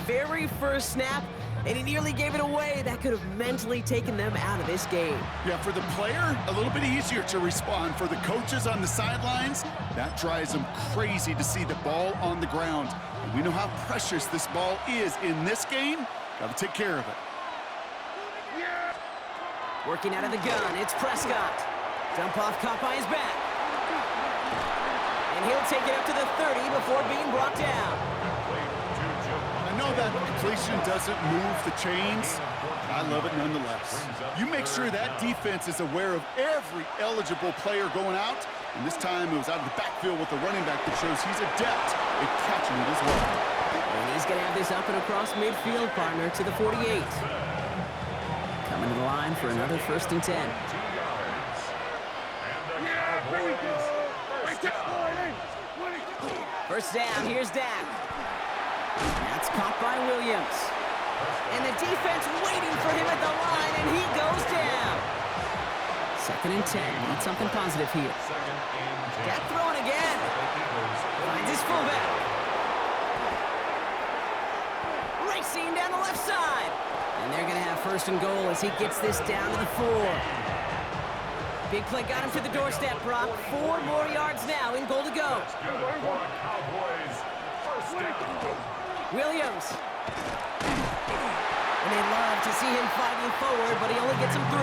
very first snap, and he nearly gave it away. That could have mentally taken them out of this game. Yeah, for the player, a little bit easier to respond. For the coaches on the sidelines, that drives them crazy to see the ball on the ground. And we know how precious this ball is in this game. Got to take care of it. Working out of the gun, it's Prescott. Dump off caught by his back. And he'll take it up to the 30 before being brought down. I know that completion doesn't move the chains. I love it nonetheless. You make sure that defense is aware of every eligible player going out. And this time it was out of the backfield with the running back that shows he's adept at catching it as well. And he's going to have this up and across midfield, partner, to the 48. Coming to the line for another 1st and 10. First down, here's Dak. That's caught by Williams. And the defense waiting for him at the line, and he goes down. 2nd and 10. Need something positive here. Dak throwing again. Finds his fullback. Racing down the left side. And they're going to have 1st and goal as he gets this down to the 4. Big play got him to the doorstep, Brock. 4 more yards now in goal to go. Williams. And they love to see him fighting forward, but he only gets him 3.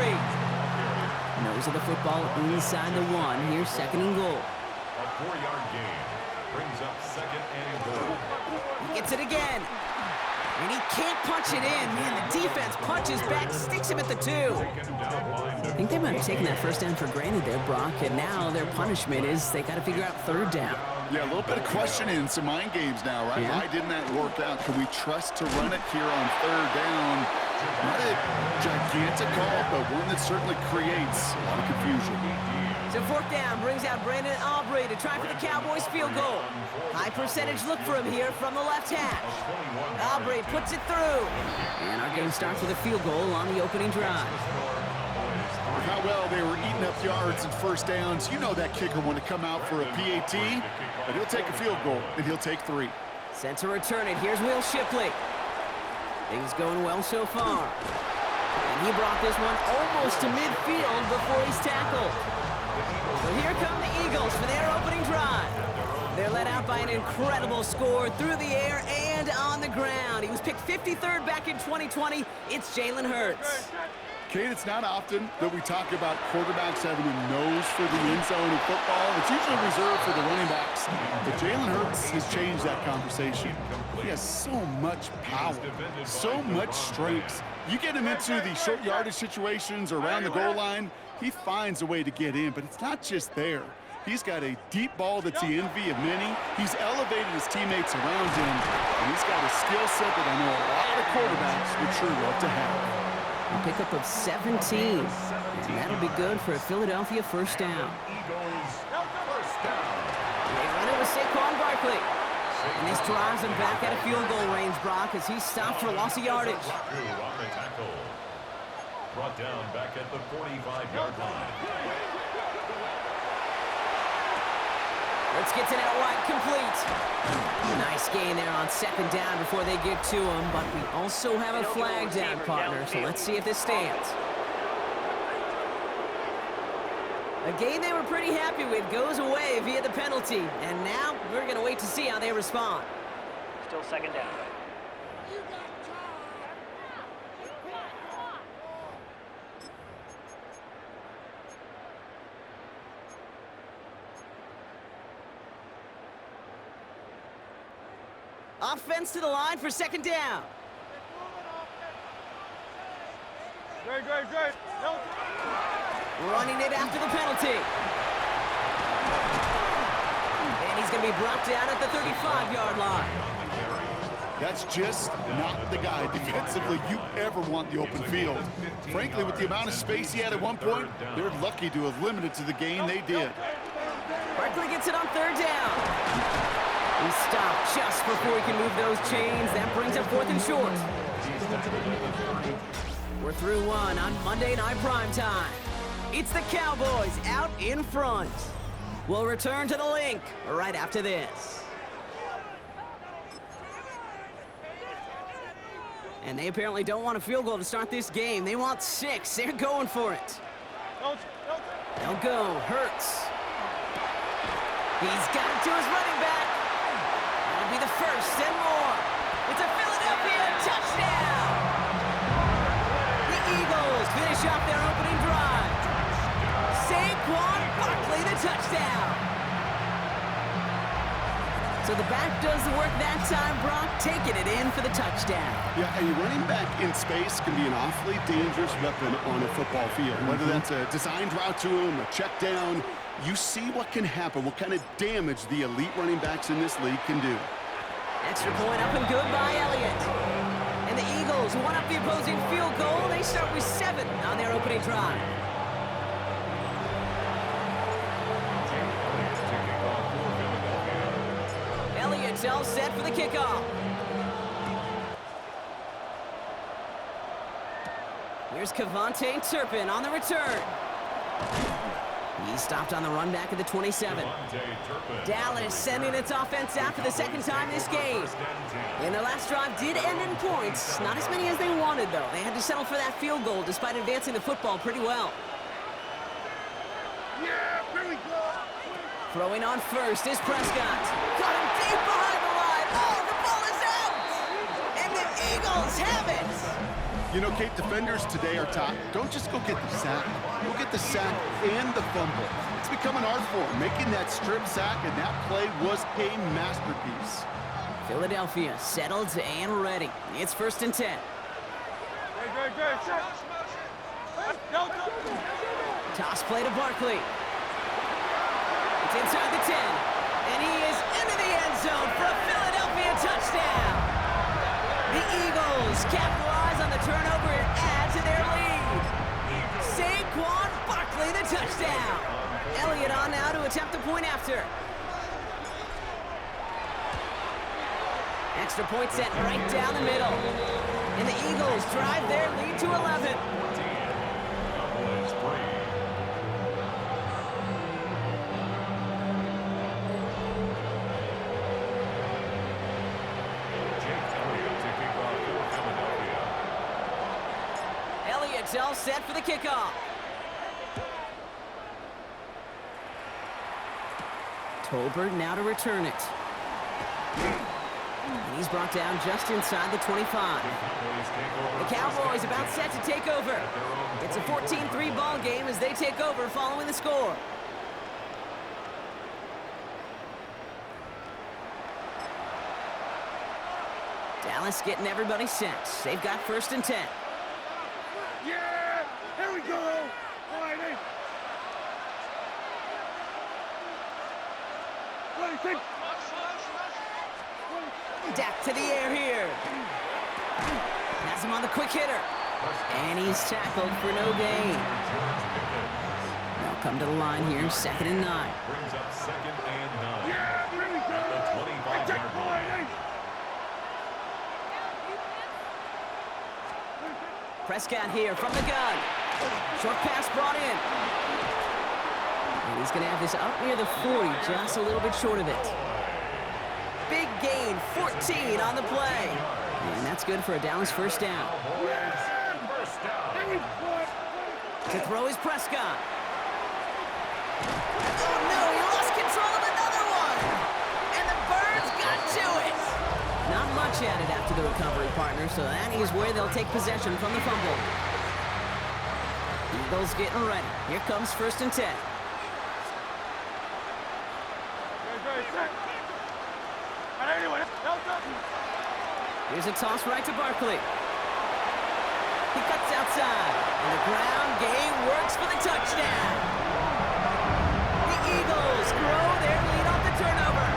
Nose of the football inside the 1. Here's 2nd and goal. A 4-yard gain brings up 2nd and goal. He gets it again. And he can't punch it in. Man, the defense punches back, sticks him at the 2. I think they might have taken that 1st down for granted there, Brock, and now their punishment is they got to figure out 3rd down. Yeah, a little bit of questioning, some mind games now, right? Yeah. Why didn't that work out? Can we trust to run it here on 3rd down? Not a gigantic call, but one that certainly creates a lot of confusion. So 4th down brings out Brandon Aubrey to try for the Cowboys field goal. High percentage look for him here from the left hash. Aubrey puts it through. And our game starts with a field goal on the opening drive. How well they were eating up yards and 1st downs. You know that kicker want to come out for a PAT, but he'll take a field goal, and he'll take 3. Sent to return it. Here's Will Shipley. Things going well so far. And he brought this one almost to midfield before he's tackled. So here come the Eagles for their opening drive. They're led out by an incredible score through the air and on the ground. He was picked 53rd back in 2020. It's Jalen Hurts. Kate, it's not often that we talk about quarterbacks having a nose for the end zone in football. It's usually reserved for the running backs. But Jalen Hurts has changed that conversation. He has so much power, so much strength. You get him into the short yardage situations or around the goal line, he finds a way to get in, but it's not just there. He's got a deep ball that's the envy of many. He's elevated his teammates around him, and he's got a skill set that I know a lot of quarterbacks would sure love to have. A pickup of 17, and that'll be good for a Philadelphia 1st down. They run it with Saquon Barkley. And this drives him back out of field goal range, Brock, as he's stopped for loss of yardage. Brought down back at the 45-yard line. Let's get it out wide, complete. Nice gain there on 2nd down before they get to him, but we also have a flag down, partner, so let's see if this stands. A game they were pretty happy with goes away via the penalty, and now we're going to wait to see how they respond. Still 2nd down. Offense to the line for 2nd down. Good. Running it after the penalty. And he's going to be brought down at the 35-yard line. That's just not the guy defensively you ever want the open field. Frankly, with the amount of space he had at one point, they're lucky to have limited to the gain they did. Barkley gets it on 3rd down. He stopped just before he can move those chains. That brings up 4th and short. We're through 1 on Monday Night Primetime. It's the Cowboys out in front. We'll return to the link right after this. And they apparently don't want a field goal to start this game. They want 6. They're going for it. They'll go. Hurts. He's got it to his running back. That'll be the first and more. It's a Philadelphia touchdown. The Eagles finish off their opening drive. Saquon Barkley, the touchdown. So the back does the work that time, Brock, taking it in for the touchdown. Yeah, a running back in space can be an awfully dangerous weapon on a football field. Whether that's a designed route to him, a check down, you see what can happen, what kind of damage the elite running backs in this league can do. Extra point up and good by Elliott. And the Eagles won up the opposing field goal. They start with 7 on their opening drive. Elliott's all set for the kickoff. Here's Kevontae Turpin on the return. He stopped on the run back at the 27. Dallas sending its offense out for the second time this game. And their last drive did end in points. Not as many as they wanted, though. They had to settle for that field goal despite advancing the football pretty well. Throwing on first is Prescott. Got him deep behind the line. Oh, the ball is out! And the Eagles have it! You know, Kate, defenders today are taught, don't just go get the sack. Go get the sack and the fumble. It's become an art form, making that strip sack, and that play was a masterpiece. Philadelphia settled and ready. It's 1st and 10. Toss play to Barkley. It's inside the 10, and he is into the end zone for a Philadelphia touchdown. The Eagles capitalize on the turnover and add to their lead. Saquon Barkley, the touchdown. Elliott on now to attempt the point after. Extra point set right down the middle. And the Eagles drive their lead to 11. Elliott's all set for the kickoff. Tolbert now to return it. And he's brought down just inside the 25. The Cowboys about set to take over. It's a 14-3 ball game as they take over following the score. Dallas getting everybody set. They've got 1st and 10. Yeah! Here we go! All right, hey. Dak to the air here. Has him on the quick hitter. And he's tackled for no gain. They'll come to the line here, 2nd and 9. Brings up 2nd and 9. Yeah, here we go! The 25-yard line. Prescott here from the gun. Short pass brought in. And he's going to have this up near the 40, just a little bit short of it. Big gain, 14 on the play. And that's good for a Dallas 1st down. To throw is Prescott. Oh no, he lost control of another one. And the Birds got to it. Not much added after the recovery, partner, so that is where they'll take possession from the fumble. Eagles getting ready. Here comes 1st and 10. Here's a toss right to Barkley. He cuts outside, and the ground game works for the touchdown. The Eagles grow their lead off the turnover.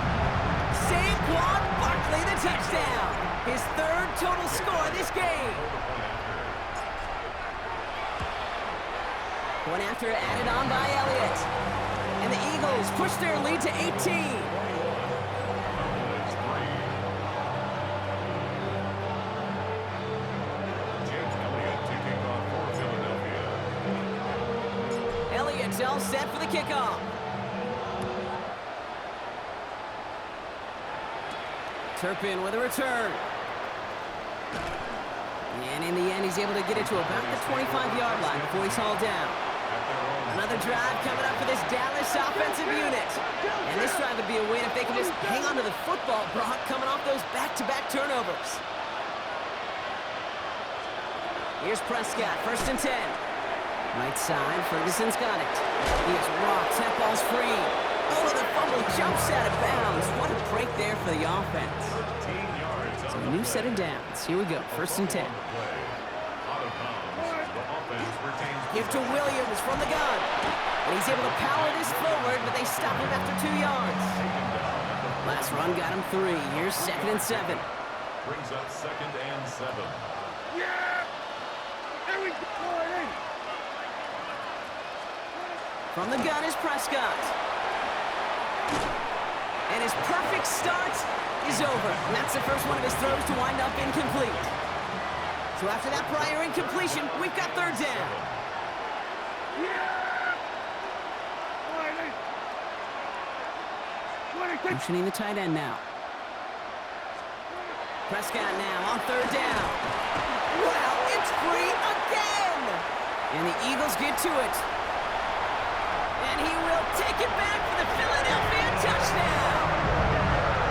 Saquon Barkley, the touchdown. His 3rd total score this game. One after added on by Elliott. And the Eagles push their lead to 18. Elliott's all set for the kickoff. Turpin with a return. And in the end, he's able to get it to about the 25-yard line before he's hauled down. Another drive coming up for this Dallas offensive unit. And this drive would be a win if they can just hang on to the football, Brock, coming off those back-to-back turnovers. Here's Prescott, 1st and 10. Right side, Ferguson's got it. He is rocked, that ball's free. Oh, the fumble jumps out of bounds. What a break there for the offense. So a new set of downs. Here we go, 1st and 10. Give to Williams from the gun. And he's able to power this forward, but they stop him after 2 yards. Last run got him 3. Here's 2nd and 7. Brings up 2nd and 7. Yeah! Here we go! From the gun is Prescott. And his perfect start is over. And that's the first one of his throws to wind up incomplete. So after that prior incompletion, we've got 3rd down. Motioning the tight end now. Prescott now on 3rd down. Wow, it's free again! And the Eagles get to it. And he will take it back for the Philadelphia touchdown.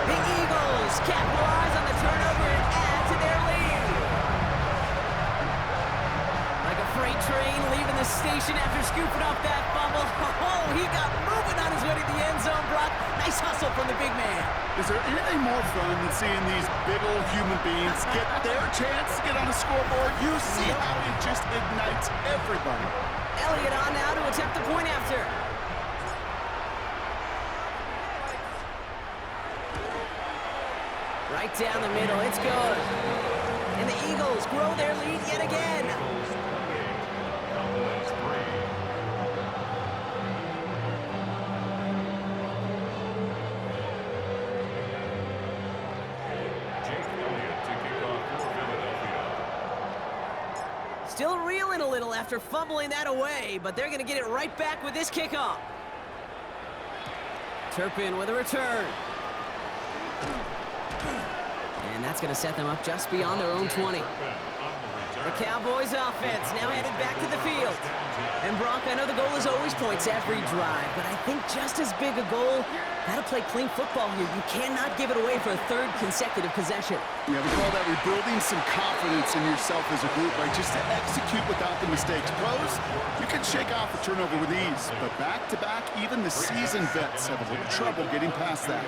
The Eagles capitalize on the turnover and add to their lead. Like a freight train leaving the station after scooping up that fumble. Oh, he got moving on his way to the end zone, Brock. Nice hustle from the big man. Is there anything more fun than seeing these big old human beings get their chance to get on a scoreboard? You see how it just ignites everybody. Elliott on now to attempt the point after. Right down the middle, it's good. And the Eagles grow their lead yet again. Still reeling a little after fumbling that away, but they're going to get it right back with this kickoff. Turpin with a return. And that's going to set them up just beyond their own 20. The Cowboys offense now headed back to the field. And Brock, I know the goal is always points every drive, but I think just as big a goal, gotta play clean football here. You cannot give it away for a 3rd consecutive possession. Yeah, we call that rebuilding some confidence in yourself as a group, right? Just to execute without the mistakes. Pros, you can shake off a turnover with ease, but back-to-back, even the seasoned vets have a little trouble getting past that.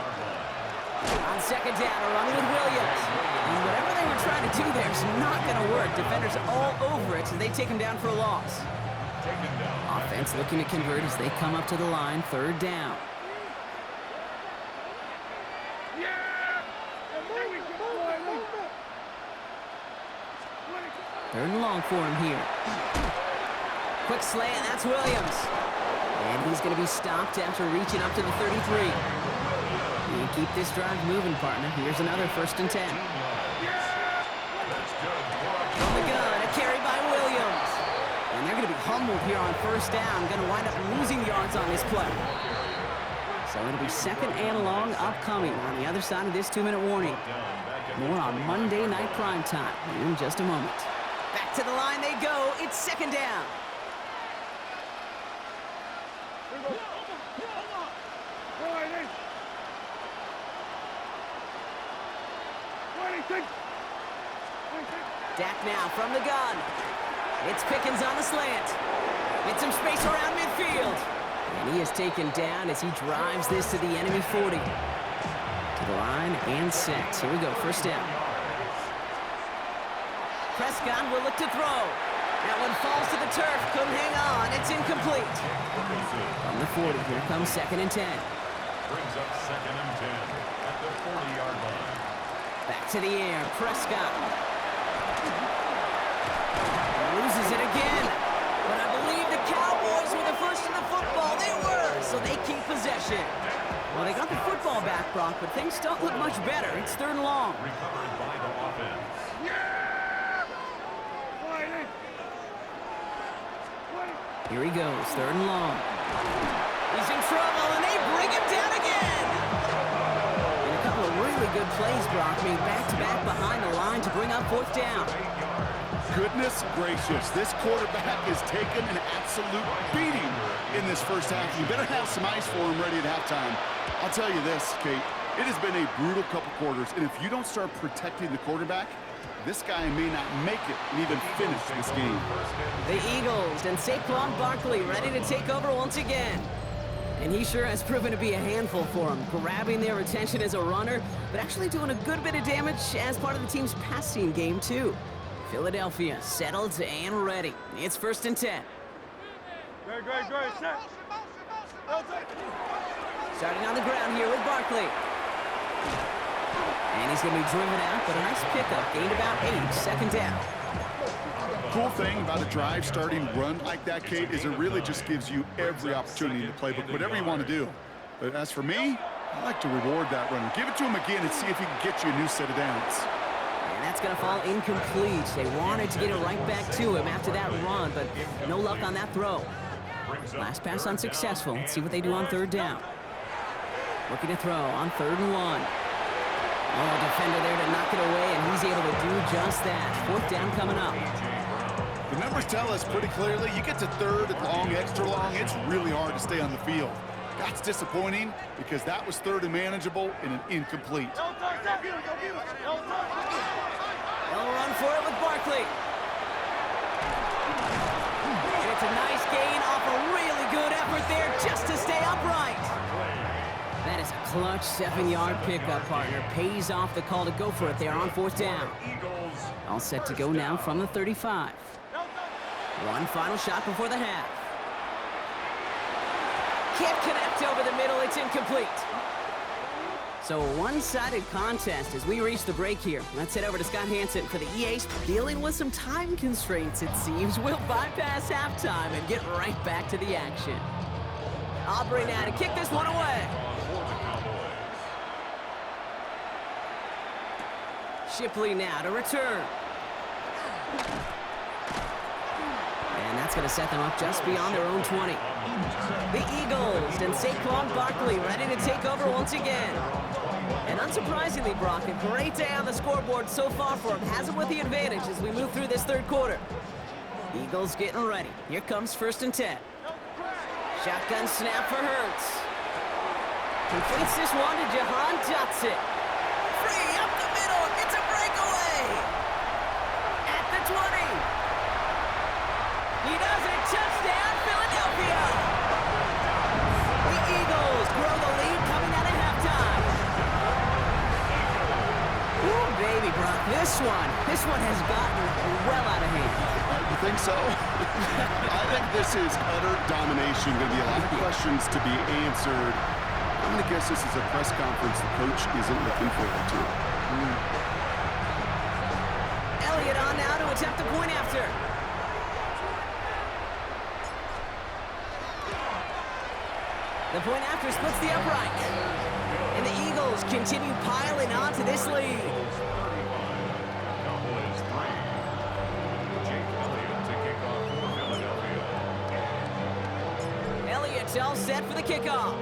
On 2nd down, a run with Williams. And whatever they were trying to do there is not going to work. Defenders all over it, so they take him down for a loss. Offense looking to convert as they come up to the line, 3rd down. Third and long for him here. Quick slant, that's Williams. And he's going to be stopped after reaching up to the 33. You keep this drive moving, partner. Here's another 1st and 10. From the gun, a carry by Williams. And they're going to be humbled here on 1st down. Going to wind up losing yards on this play. So it'll be 2nd and long upcoming on the other side of this 2-minute warning. More on Monday Night Primetime in just a moment. Back to the line they go. It's 2nd down. Dak now from the gun. It's Pickens on the slant. Get some space around midfield. And he is taken down as he drives this to the enemy 40. To the line and set. Here we go, 1st down. Prescott will look to throw. That one falls to the turf. Couldn't hang on. It's incomplete. From the 40, here comes 2nd and 10. Brings up 2nd and 10 at the 40-yard line. Back to the air, Prescott. Loses it again. But I believe the Cowboys were the first in the football. They were, so they keep possession. Well, they got the football back, Brock, but things don't look much better. It's 3rd and long. Recovered by the offense. Here he goes, 3rd and long. He's in trouble, and they bring him down again. And a couple of really good plays, Brock, made back-to-back behind the line to bring up 4th down. Goodness gracious, this quarterback is taking an absolute beating in this first half. You better have some ice for him ready at halftime. I'll tell you this, Kate, it has been a brutal couple quarters, and if you don't start protecting the quarterback, this guy may not make it and even finish this game. The Eagles and Saquon Barkley ready to take over once again. And he sure has proven to be a handful for him, grabbing their attention as a runner, but actually doing a good bit of damage as part of the team's passing game, too. Philadelphia settled and ready. It's 1st and 10. Great. Set. Starting on the ground here with Barkley. And he's going to be driven out, but a nice pickup. Gained about 8, 2nd down. Cool thing about a drive starting run like that, Kate, is it really just gives you every opportunity in the playbook, whatever you want to do. But as for me, I like to reward that runner. Give it to him again and see if he can get you a new set of downs. And that's going to fall incomplete. They wanted to get it right back to him after that run, but no luck on that throw. Last pass unsuccessful. Let's see what they do on 3rd down. Looking to throw on 3rd and 1. Oh, defender there to knock it away, and he's able to do just that. 4th down coming up. The numbers tell us pretty clearly, you get to 3rd and long, extra long, it's really hard to stay on the field. That's disappointing because that was 3rd and manageable and an incomplete. They'll run for it with Barkley. And it's a nice gain off a really good effort there just to stay upright. That is a clutch 7-yard pickup, partner. Pays off the call to go for it there on 4th down. All set to go now from the 35. One final shot before the half. Can't connect over the middle. It's incomplete. So a one-sided contest as we reach the break here. Let's head over to Scott Hansen for the EA's dealing with some time constraints, it seems. We'll bypass halftime and get right back to the action. Aubrey now to kick this one away. Shipley now to return. And that's going to set them up just beyond their own 20. The Eagles and Saquon Barkley ready to take over once again. And unsurprisingly, Brock, a great day on the scoreboard so far for him. Has him with the advantage as we move through this 3rd quarter. Eagles getting ready. Here comes 1st and 10. Shotgun snap for Hurts. Completes this one to Jahan Dotson. Free up the middle. It's a breakaway. At the 20. He does it. Touchdown, Philadelphia. The Eagles grow the lead coming out of halftime. Ooh, baby, Brock. This one has gotten well out of hand. You think so? I think this is utter domination. Going to be a lot of questions to be answered. I'm going to guess this is a press conference the coach isn't looking forward to. Elliott on now to attempt the point after. The point after splits the upright. And the Eagles continue piling on to this lead. Elliott's all set for the kickoff.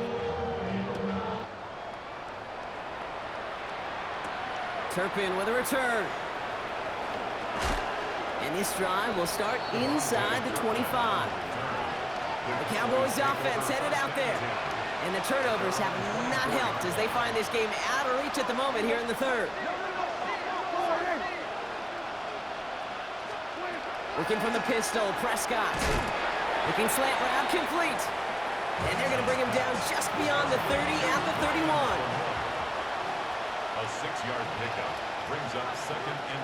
Turpin with a return. And this drive will start inside the 25. The Cowboys offense headed out there. And the turnovers have not helped as they find this game out of reach at the moment here in the 3rd. Looking from the pistol, Prescott. Looking slant route, complete. And they're going to bring him down just beyond the 30 at the 31. A 6-yard pickup brings up 2nd and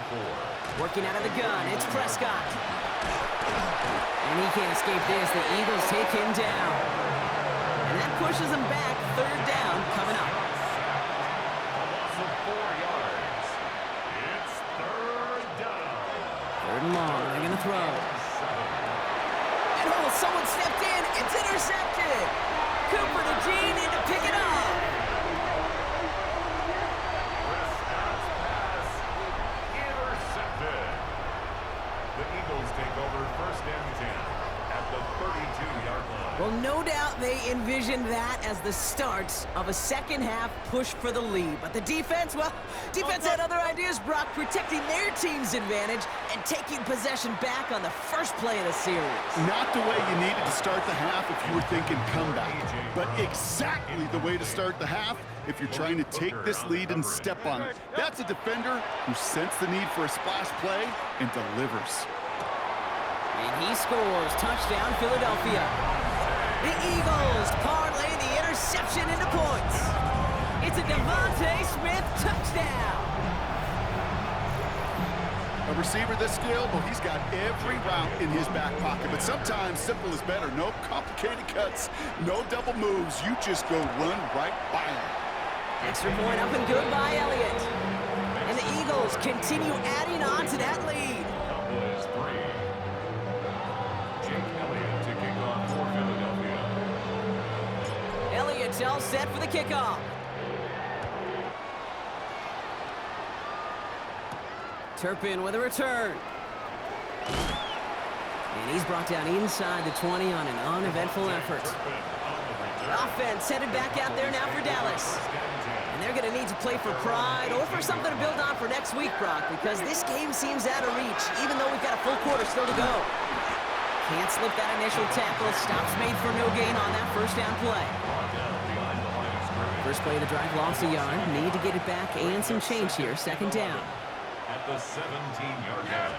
4. Working out of the gun, it's Prescott. And he can't escape this. The Eagles take him down. And that pushes him back. 3rd down coming up. A loss of 4 yards. It's 3rd down. 3rd and long. They're going to throw. And oh, someone stepped in. It's intercepted. Cooper to Jean in to pick it up. Pass intercepted. The Eagles take over 1st and 10 at the 32-yard line. Well, Well, no doubt they envisioned that as the start of a second-half push for the lead. But the defense, well, defense had other ideas, Brock, protecting their team's advantage and taking possession back on the first play of the series. Not the way you needed to start the half if you were thinking comeback, but exactly the way to start the half if you're trying to take this lead and step on it. That's a defender who sensed the need for a splash play and delivers. And he scores. Touchdown, Philadelphia. The Eagles parlay the interception into points. It's a Devontae Smith touchdown. A receiver this skilled, well, he's got every route in his back pocket, but sometimes simple is better. No complicated cuts, no double moves. You just go run right by him. Extra point up and good by Elliott. And the Eagles continue adding on to that lead. Cowboys 3. Jake Elliott to kick off for Philadelphia. Elliott's all set for the kickoff. Turpin with a return. And he's brought down inside the 20 on an uneventful effort. Offense headed back out there now for Dallas. And they're going to need to play for pride or for something to build on for next week, Brock, because this game seems out of reach, even though we've got a full quarter still to go. Can't slip that initial tackle. Stops made for no gain on that first down play. First play of the drive, lost a yard. Need to get it back and some change here. Second down. At the 17-yard line.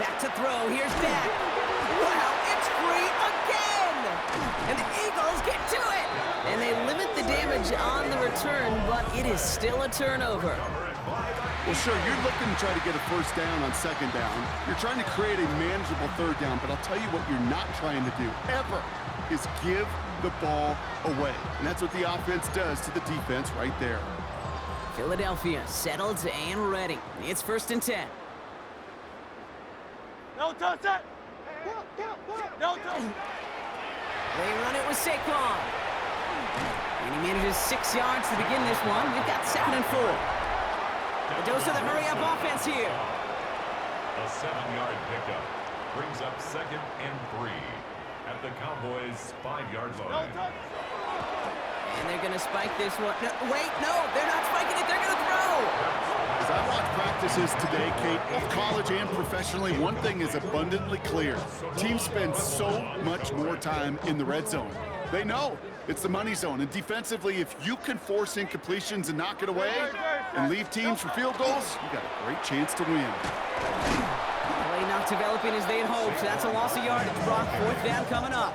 Back to throw. Here's Dak. Wow, it's free again! And the Eagles get to it! And they limit the damage on the return, but it is still a turnover. Well, sure, you're looking to try to get a first down on second down. You're trying to create a manageable third down, but I'll tell you what you're not trying to do, ever, is give the ball away. And that's what the offense does to the defense right there. Philadelphia settled and ready. It's 1st and 10. No touch that. No touch. They run it with Saquon. And he manages 6 yards to begin this one. We've got 2nd and 4. The dose of the hurry-up offense here. A 7-yard pickup brings up 2nd and 3 at the Cowboys' 5-yard line. And they're going to spike this one. No, wait, no, they're not spiking it. They're going to throw. As I watch practices today, Kate, both college and professionally, one thing is abundantly clear. Teams spend so much more time in the red zone. They know it's the money zone. And defensively, if you can force incompletions and knock it away and leave teams for field goals, you got a great chance to win. Play not developing as they had hoped. That's a loss of yardage, Brock. 4th down coming up.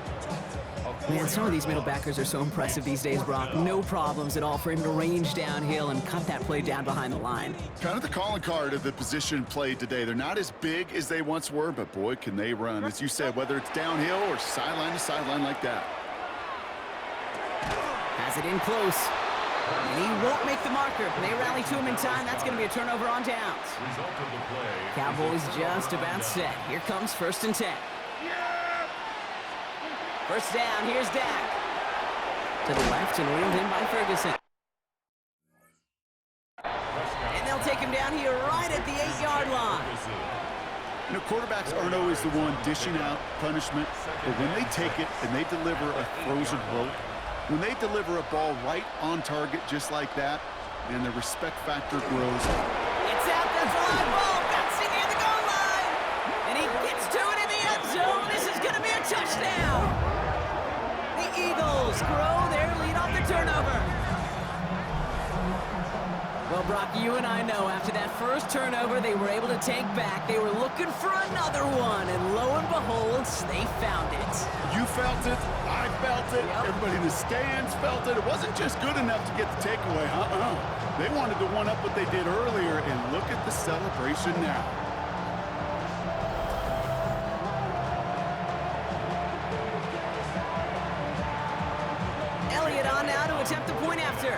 Man, some of these middle backers are so impressive these days, Brock. No problems at all for him to range downhill and cut that play down behind the line. Kind of the calling card of the position played today. They're not as big as they once were, but boy, can they run. As you said, whether it's downhill or sideline to sideline like that. Has it in close. And he won't make the marker. They rally to him in time. That's going to be a turnover on downs. Cowboys just about set. Here comes 1st and 10. First down, here's Dak. To the left and reeled in by Ferguson. And they'll take him down here right at the 8-yard line. You know, quarterbacks aren't always the one dishing out punishment, but when they take it and they deliver a frozen rope, when they deliver a ball right on target just like that, and the respect factor grows. It's out there, fly ball, bouncing near the goal line. And he gets to it in the end zone. This is going to be a touchdown. The Eagles grow their lead off the turnover. Well, Brock, you and I know after that first turnover, they were able to take back. They were looking for another one, and lo and behold, they found it. You felt it. I felt it. Yep. Everybody in the stands felt it. It wasn't just good enough to get the takeaway. They wanted to one-up what they did earlier, and look at the celebration now. Elliott on now to attempt the point after.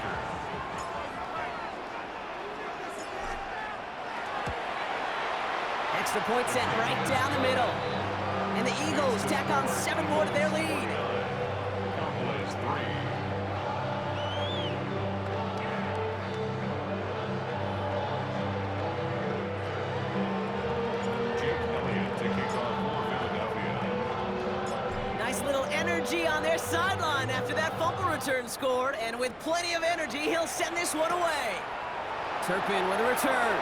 Extra point set right down the middle. And the Eagles tack on 7 more to their lead. Cowboys 3. Jake Elliott to kick off for Philadelphia. Nice little energy on their sideline after that fumble return scored, and with plenty of energy, he'll send this one away. Turpin with a return.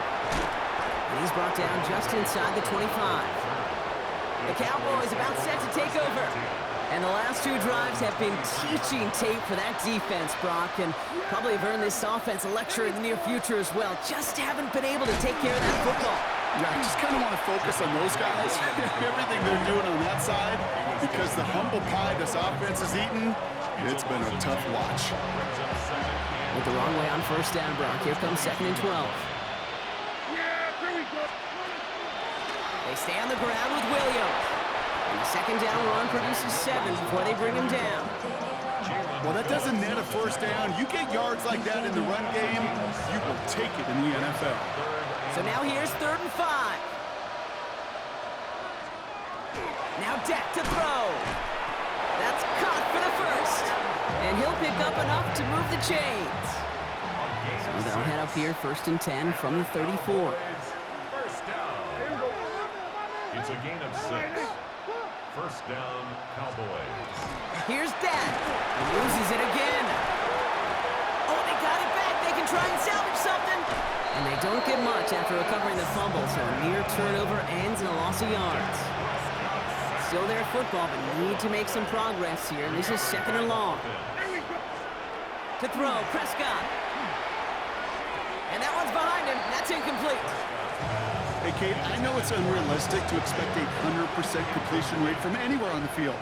And he's brought down just inside the 25. The Cowboys about set to take over. And the last two drives have been teaching tape for that defense, Brock, and probably have earned this offense a lecture in the near future as well. Just haven't been able to take care of that football. Yeah, I just kind of want to focus on those guys, everything they're doing on that side, because the humble pie this offense has eaten, it's been a tough watch. With the wrong way on first down, Brock. Here comes 2nd and 12. They stay on the ground with Williams. And the second down run produces 7 before they bring him down. Well, that doesn't net a first down. You get yards like that in the run game, you will take it in the NFL. So now here's 3rd and 5. Now Dak to throw. That's caught for the first. And he'll pick up enough to move the chains. So they'll head up here 1st and 10 from the 34. First down. It's a gain of 6. First down, Cowboys. Here's Dak. He loses it again. Oh, they got it back. They can try and salvage something. And they don't get much after recovering the fumble, so a near turnover ends in a loss of yards. Still their football, but need to make some progress here. And this is 2nd and long. To throw, Prescott. And that one's behind him. That's incomplete. Hey, Kate, I know it's unrealistic to expect a 100% completion rate from anywhere on the field.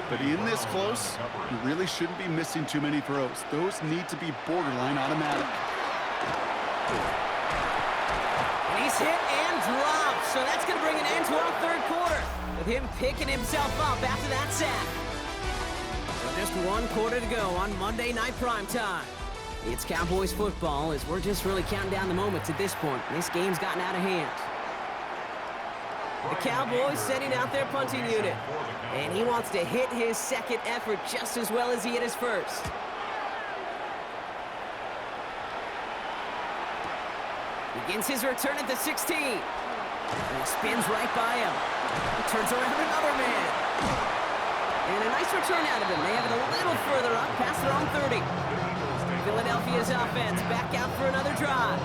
But in this close, you really shouldn't be missing too many throws. Those need to be borderline automatic. And he's hit and dropped. So that's going to bring an end to our 3rd quarter, with him picking himself up after that sack. So just 1 quarter to go on Monday Night Primetime. It's Cowboys football as we're just really counting down the moments at this point. This game's gotten out of hand. The Cowboys sending out their punting unit. And he wants to hit his second effort just as well as he hit his first. Begins his return at the 16. And he spins right by him. He turns around another man. And a nice return out of him. They have it a little further up past their own 30. Philadelphia's offense back out for another drive.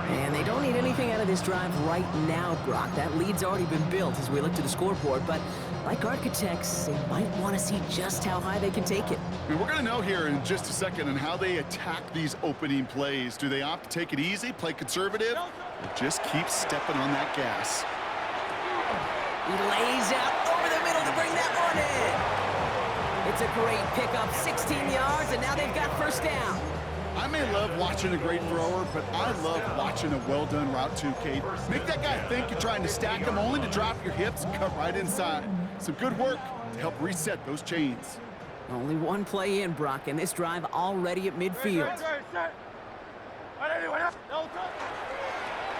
And they don't need anything out of this drive right now, Brock. That lead's already been built as we look to the scoreboard. But like architects, they might want to see just how high they can take it. And we're going to know here in just a second on how they attack these opening plays. Do they opt to take it easy, play conservative, or just keep stepping on that gas? He lays out over the middle to bring that one in. It's a great pickup, 16 yards, and now they've got first down. I may love watching a great thrower, but I love watching a well-done route too, Kate. Make that guy think you're trying to stack him, only to drop your hips and cut right inside. Some good work to help reset those chains. Only one play in, Brock, and this drive already at midfield.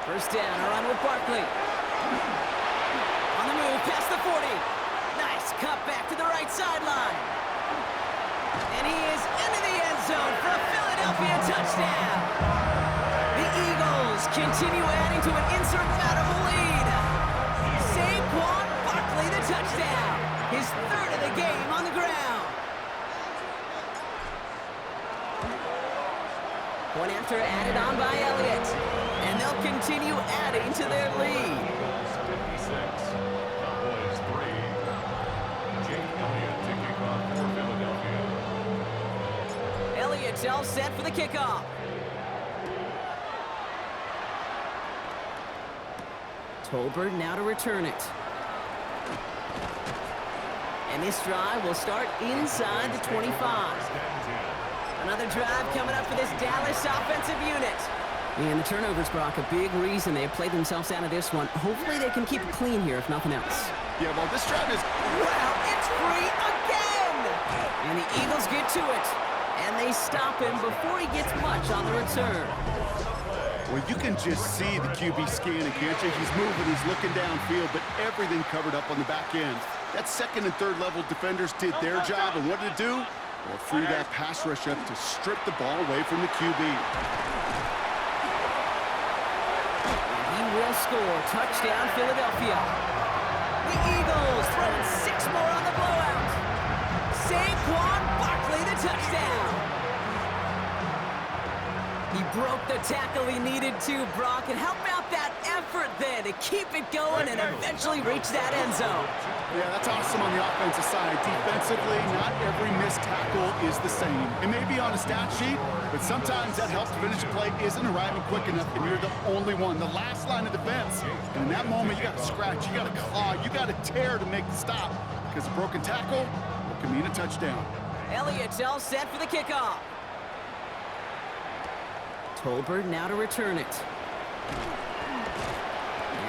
First down, a run with Barkley. On the move, past the 40. Nice cut back to the right sideline. And he is into the end zone for a Philadelphia touchdown. The Eagles continue adding to an insurmountable lead. Saquon Barkley, the touchdown. His 3rd of the game on the ground. Point after added on by Elliott. And they'll continue adding to their lead. 56. Cowboys 3. Jake Elliott to kick off for Philadelphia. Elliott's all set for the kickoff. Tolbert now to return it. And this drive will start inside the 25. Another drive coming up for this Dallas offensive unit. And the turnovers, Brock, a big reason they have played themselves out of this one. Hopefully they can keep it clean here, if nothing else. Yeah, well, this drive is... Wow, it's free again! And the Eagles get to it. And they stop him before he gets much on the return. Well, you can just see the QB scanning, can't you? He's moving, he's looking downfield, but everything covered up on the back end. That 2nd and 3rd level defenders did their job, and what did it do? Well, free that pass rush up to strip the ball away from the QB. He will score. Touchdown, Philadelphia. The Eagles throwing 6 more on the blowout. Saquon Barkley, the touchdown. He broke the tackle he needed to, Brock, and how about that effort there to keep it going and eventually reach that end zone? Yeah, that's awesome on the offensive side. Defensively, not every missed tackle is the same. It may be on a stat sheet, but sometimes that help to finish a play isn't arriving quick enough, and you're the only one. The last line of defense. And in that moment, you got to scratch, you got to claw, you got to tear to make the stop, because a broken tackle can mean a touchdown. Elliott's all set for the kickoff. Tolbert now to return it.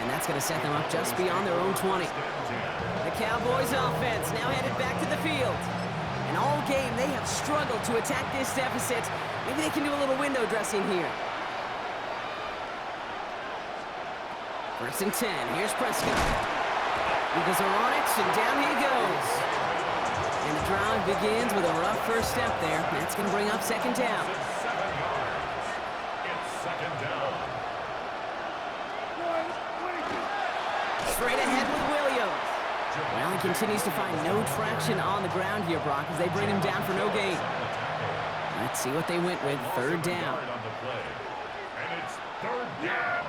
And that's going to set them up just beyond their own 20. The Cowboys offense now headed back to the field. And all game, they have struggled to attack this deficit. Maybe they can do a little window dressing here. 1st and 10. Here's Prescott. Eagles are on it, and down he goes. And the drive begins with a rough first step there. That's going to bring up 2nd down. Straight ahead with Williams. Well, he continues to find no traction on the ground here, Brock, as they bring him down for no gain. Let's see what they went with. 3rd down. And it's 3rd down.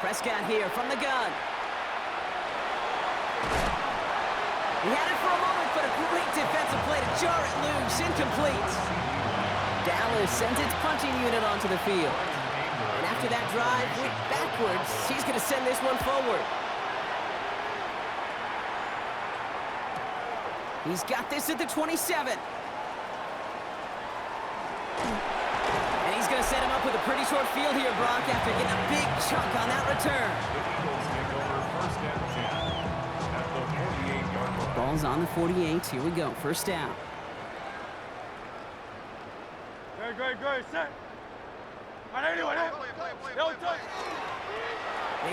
Prescott here from the gun. He had it for a moment, but a great defensive play to jar it loose. Incomplete. Dallas sends its punching unit onto the field. And after that drive, went backwards. He's going to send this one forward. He's got this at the 27. And he's going to set him up with a pretty short field here, Brock, after getting a big chunk on that return. The Eagles take over 1st and 10 at the 48-yard line. Ball's on the 48. Here we go. 1st down. Good, set. They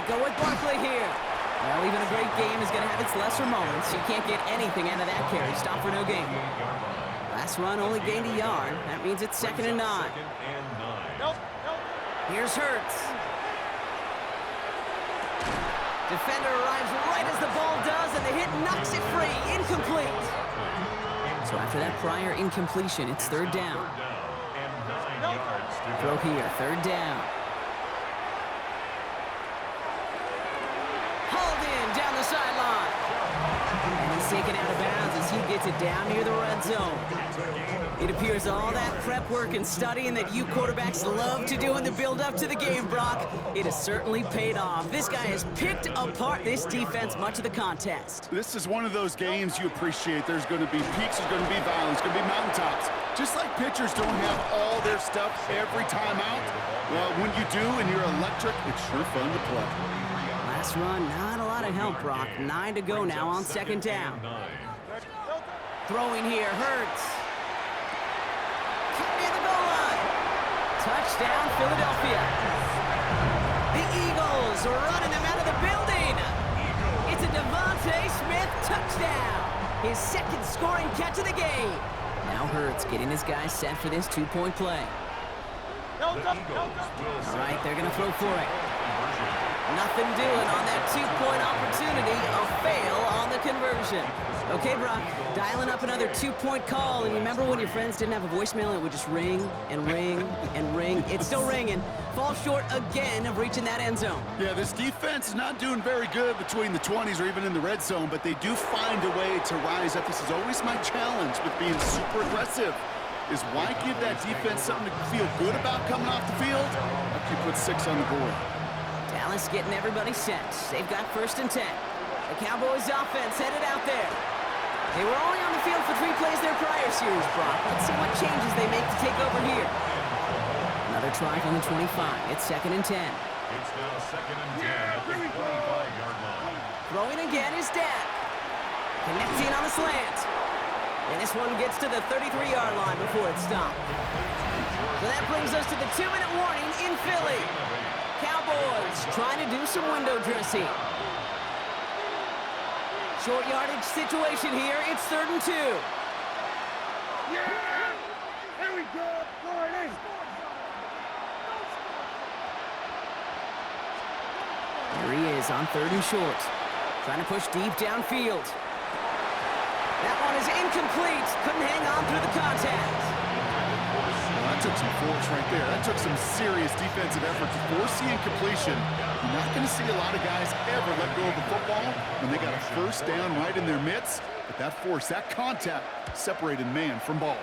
go with Barkley here. Well, even a great game is going to have its lesser moments. You can't get anything out of that carry. Stop for no gain. Last run only gained a yard. That means it's 2nd and 9. Here's Hurts. Defender arrives right as the ball does, and the hit knocks it free. Incomplete. So after that prior incompletion, it's 3rd down. Throw here, 3rd down. Hauled in down the sideline. And he's taken out of bounds as he gets it down near the red zone. It appears all that prep work and studying that you quarterbacks love to do in the build-up to the game, Brock, it has certainly paid off. This guy has picked apart this defense much of the contest. This is one of those games you appreciate. There's going to be peaks, there's going to be valleys, there's going to be mountaintops. Just like pitchers don't have all their stuff every time out, well, when you do and you're electric, it's sure fun to play. Last run, not a lot of help, Brock. 9 to go now on 2nd down. Throwing here, Hurts. Near the goal line. Touchdown, Philadelphia. The Eagles are running them out of the building. It's a Devontae Smith touchdown. His 2nd scoring catch of the game. Now Hurts getting his guys set for this 2-point play. All right, they're going to throw for it. Nothing doing on that 2-point opportunity. A fail on the conversion. Okay, Brock, dialing up another 2-point call. And you remember when your friends didn't have a voicemail and it would just ring and ring and ring? It's still ringing. Falls short again of reaching that end zone. Yeah, this defense is not doing very good between the 20s or even in the red zone, but they do find a way to rise up. This is always my challenge with being super aggressive, is why give that defense something to feel good about coming off the field after you put 6 on the board. Dallas getting everybody set. They've got 1st and 10. The Cowboys offense headed out there. They were only on the field for 3 plays their prior series, Brock. Let's see what changes they make to take over here. Another try from the 25. It's 2nd and 10. It's now 2nd and 10 at the 25-yard line. Throwing again is Dak. Connecting on the slant. And this one gets to the 33-yard line before it's stopped. So that brings us to the 2-minute warning in Philly. Cowboys trying to do some window dressing. Short yardage situation here. It's 3rd and 2. Yeah! Here we go! Here he is on 3rd and short. Trying to push deep downfield. That one is is incomplete. Couldn't hang on through the contact. Well, that took some force right there. That took some serious defensive effort to force the incompletion. You're not going to see a lot of guys ever let go of the football when they got a first down right in their midst. But that force, that contact, separated man from ball.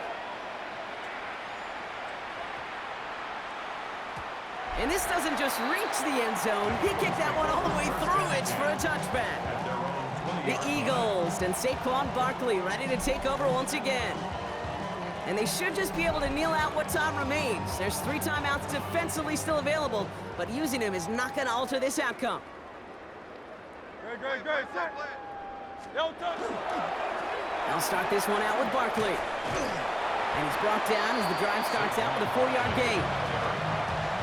And this doesn't just reach the end zone. He kicked that one all the way through it for a touchback. The Eagles and Saquon Barkley ready to take over once again. And they should just be able to kneel out what time remains. There's 3 timeouts defensively still available, but using them is not going to alter this outcome. Good, set. No touch. They'll start this one out with Barkley. And he's brought down as the drive starts out with a 4-yard gain.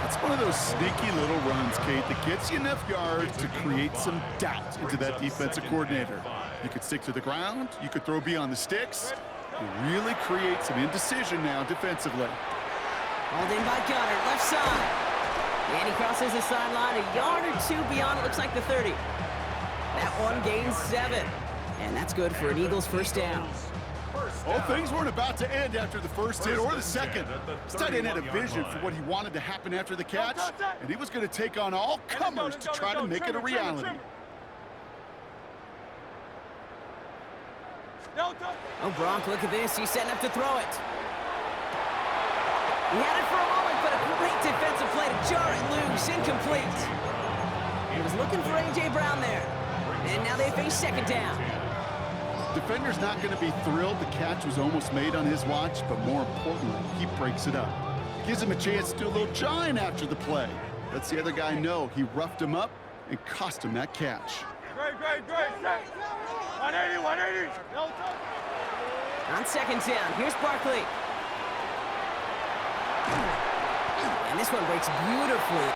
That's one of those sneaky little runs, Kate, that gets you enough yards to create some doubt into that defensive coordinator. You could stick to the ground. You could throw beyond the sticks. You really create some indecision now defensively. Hauled in by Goddard, left side. And he crosses the sideline a yard or 2 beyond, it looks like the 30. That one gains 7. And that's good for an Eagles first down. Oh, things weren't about to end after the first hit or the second. This tight end had a vision for what he wanted to happen after the catch, and he was going to take on all comers to try to make it a reality. Oh, Gronk, look at this. He's setting up to throw it. He had it for a moment, but a great defensive play to jar it loose. Incomplete. He was looking for A.J. Brown there. And now they face second down. Defender's not going to be thrilled the catch was almost made on his watch, but more importantly, he breaks it up. Gives him a chance to do a little jawing after the play. Lets the other guy know he roughed him up and cost him that catch. Great. Set. 180. No touch. On second down, here's Barkley. And this one breaks beautifully.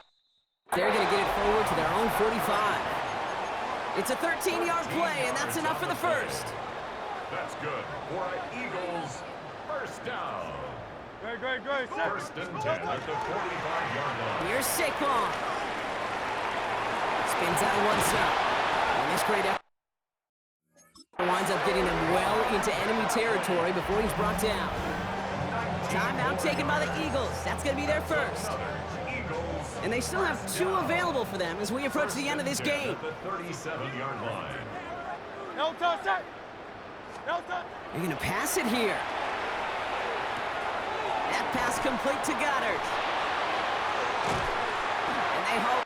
They're going to get it forward to their own 45. It's a 13-yard play, and that's enough for the first. That's good for an Eagles first down. Great. Set. First and 10 at the 45-yard line. Here's Saquon. Spins out of one side. And this great effort winds up getting them well into enemy territory before he's brought down. Timeout taken by the Eagles. That's going to be their first. And they still have 2 available for them as we approach the end of this game. The 37-yard line. No touch. Set. No touch. They're going to pass it here. That pass complete to Goddard. And they hold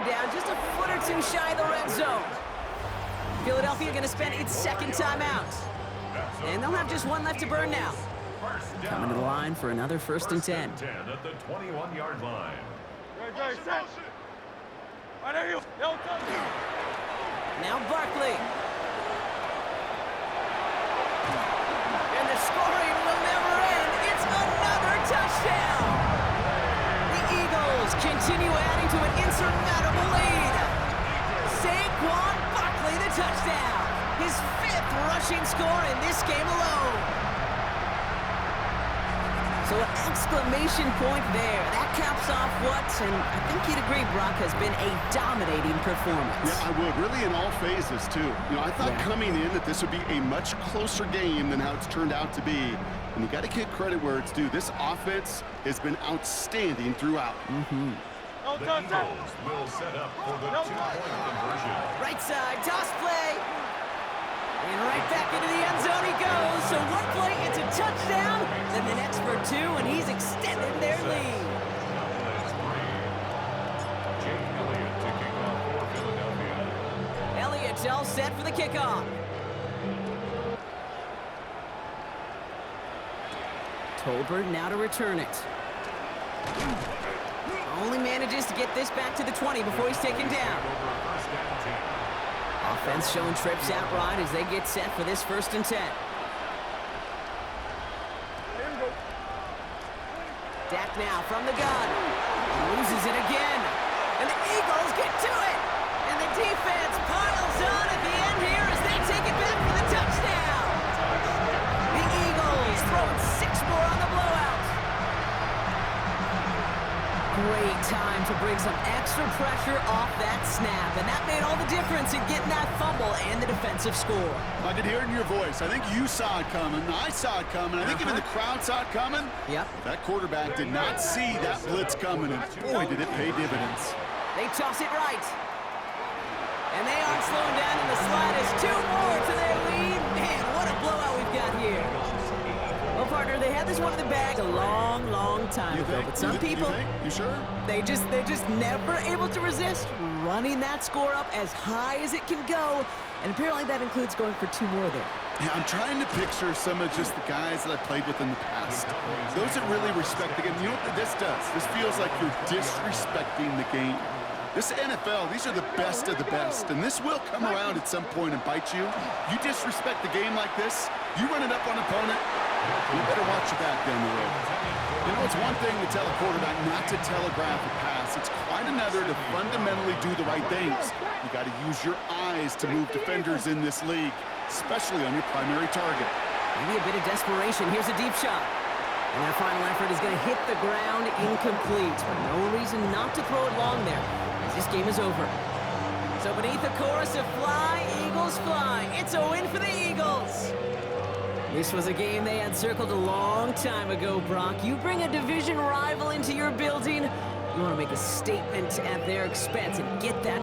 down just a foot or 2 shy of the red zone. Philadelphia going to spend its second timeout. And they'll have just 1 left to burn now. Coming to the line for another first and 10. At the 21-yard line. Great. Set. 180. No touch. Now Barkley. And the scoring will never end. It's another touchdown. The Eagles continue adding to an insurmountable lead. Saquon Barkley, the touchdown. His 5th rushing score in this game alone. So an exclamation point there. That caps off what, and I think you'd agree, Brock, has been a dominating performance. Yeah, I would. Really in all phases, too. You know, I thought coming in that this would be a much closer game than how it's turned out to be. And you got to give credit where it's due. This offense has been outstanding throughout. No The touch. Set. Eagles will set up for the 2-point conversion. Right side, toss play. And right back into the end zone he goes. So one play, it's a touchdown. Then the next for 2, and he's extended their lead. Now plays 3. Jake Elliott to kick off for Philadelphia. Elliott's all set for the kickoff. Tolbert now to return it. Only manages to get this back to the 20 before he's taken down. Offense showing trips out right as they get set for this first and 10. Dak now from the gun. Loses it again. And the Eagles get to it. And the defense piles on at the end here as they take it back for the touchdown. The Eagles throwing 6 more on the blowout. Great time to bring some extra pressure off that snap, and that made all the difference in getting that fumble and the defensive score. I could hear it in your voice. I think you saw it coming. I saw it coming. I think even the crowd saw it coming. Yep. That quarterback did not see that blitz coming, and boy, did it pay dividends. They toss it right. And they aren't slowing down in the slightest. 2 more to their lead. Man, what a blowout we've got here. Well, partner, they had this one in the bag a long, long time ago. But some people, you sure? they're just never able to resist running that score up as high as it can go. And apparently that includes going for 2 more there. Yeah, I'm trying to picture some of just the guys that I played with in the past. Those that really respect the game. You know what this does? This feels like you're disrespecting the game. This NFL, these are the best of the best, and this will come around at some point and bite you. You disrespect the game like this, you run it up on an opponent, you better watch your back down the road. You know, it's one thing to tell a quarterback not to telegraph a pass. It's quite another to fundamentally do the right things. You got to use your eyes to move defenders in this league, especially on your primary target. Maybe a bit of desperation. Here's a deep shot. And their final effort is going to hit the ground incomplete. But no reason not to throw it long there, as this game is over. So beneath the chorus of Fly, Eagles Fly, it's a win for the Eagles. This was a game they had circled a long time ago, Brock. You bring a division rival into your building, you want to make a statement at their expense and get that